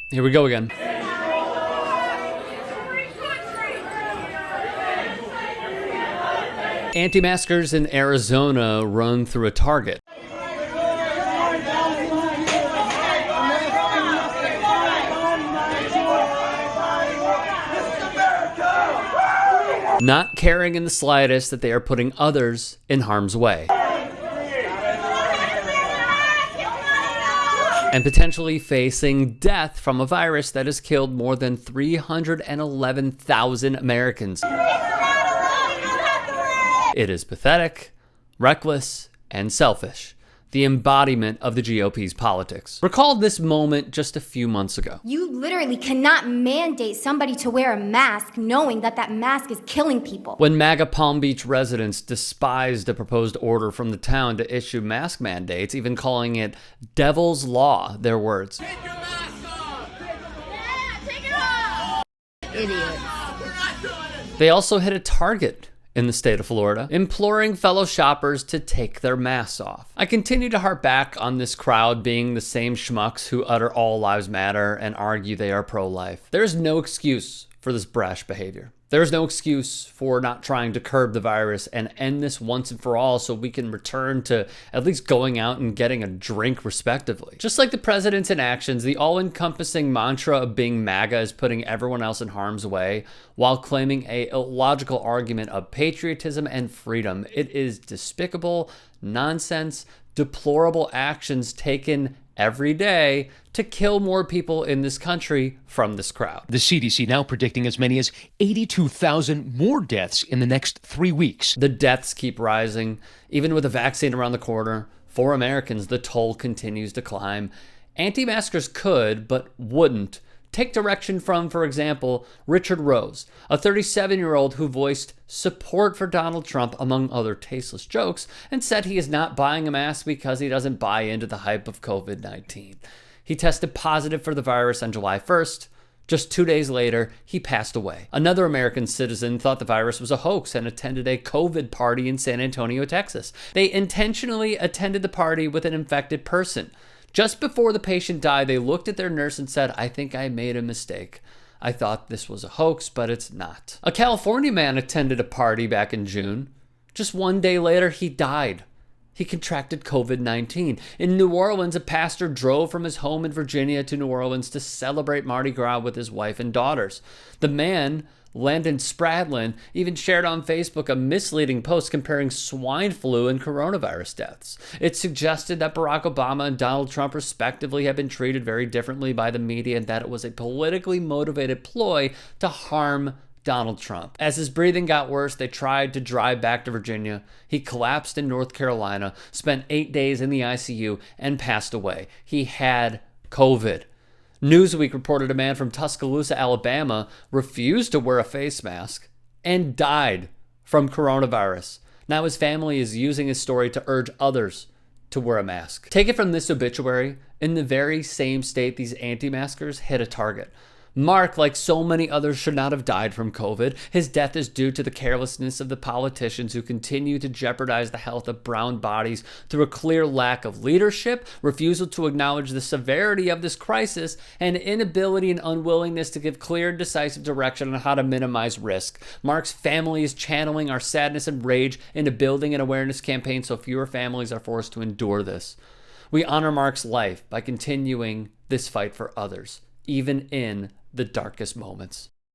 Here we go again. Anti-maskers in Arizona run through a Target. Not caring in the slightest that they are putting others in harm's way. And potentially facing death from a virus that has killed more than 311,000 Americans. It is pathetic, reckless, and selfish. The embodiment of the GOP's politics. Recall this moment just a few months ago. You literally cannot mandate somebody to wear a mask knowing that that mask is killing people. When MAGA Palm Beach residents despised a proposed order from the town to issue mask mandates, even calling it devil's law, their words. Take your mask off! Yeah, take it off! Idiot. They also hit a target in the state of Florida, imploring fellow shoppers to take their masks off. I continue to harp back on this crowd being the same schmucks who utter all lives matter and argue they are pro-life. There is no excuse for this brash behavior. There is no excuse for not trying to curb the virus and end this once and for all so we can return to at least going out and getting a drink respectively. Just like the president's inactions, the all-encompassing mantra of being MAGA is putting everyone else in harm's way while claiming a illogical argument of patriotism and freedom. It is despicable, nonsense, deplorable actions taken every day to kill more people in this country from this crowd. The CDC now predicting as many as 82,000 more deaths in the next 3 weeks. The deaths keep rising. Even with a vaccine around the corner, for Americans, the toll continues to climb. Anti-maskers could, but wouldn't, take direction from, for example, Richard Rose, a 37-year-old who voiced support for Donald Trump, among other tasteless jokes, and said he is not buying a mask because he doesn't buy into the hype of COVID-19. He tested positive for the virus on July 1st. Just 2 days later, he passed away. Another American citizen thought the virus was a hoax and attended a COVID party in San Antonio, Texas. They intentionally attended the party with an infected person. Just before the patient died, they looked at their nurse and said, "I think I made a mistake. I thought this was a hoax, but it's not." A California man attended a party back in June. Just 1 day later, he died. He contracted COVID-19. In New Orleans, a pastor drove from his home in Virginia to New Orleans to celebrate Mardi Gras with his wife and daughters. The man, Landon Spradlin, even shared on Facebook a misleading post comparing swine flu and coronavirus deaths. It suggested that Barack Obama and Donald Trump respectively had been treated very differently by the media and that it was a politically motivated ploy to harm Donald Trump. As his breathing got worse, they tried to drive back to Virginia. He collapsed in North Carolina, spent 8 days in the ICU, and passed away. He had COVID. Newsweek reported a man from Tuscaloosa, Alabama, refused to wear a face mask and died from coronavirus. Now his family is using his story to urge others to wear a mask. Take it from this obituary, in the very same state these anti-maskers hit a target. Mark, like so many others, should not have died from COVID. His death is due to the carelessness of the politicians who continue to jeopardize the health of brown bodies through a clear lack of leadership, refusal to acknowledge the severity of this crisis, and inability and unwillingness to give clear and decisive direction on how to minimize risk. Mark's family is channeling our sadness and rage into building an awareness campaign so fewer families are forced to endure this. We honor Mark's life by continuing this fight for others, even in the darkest moments.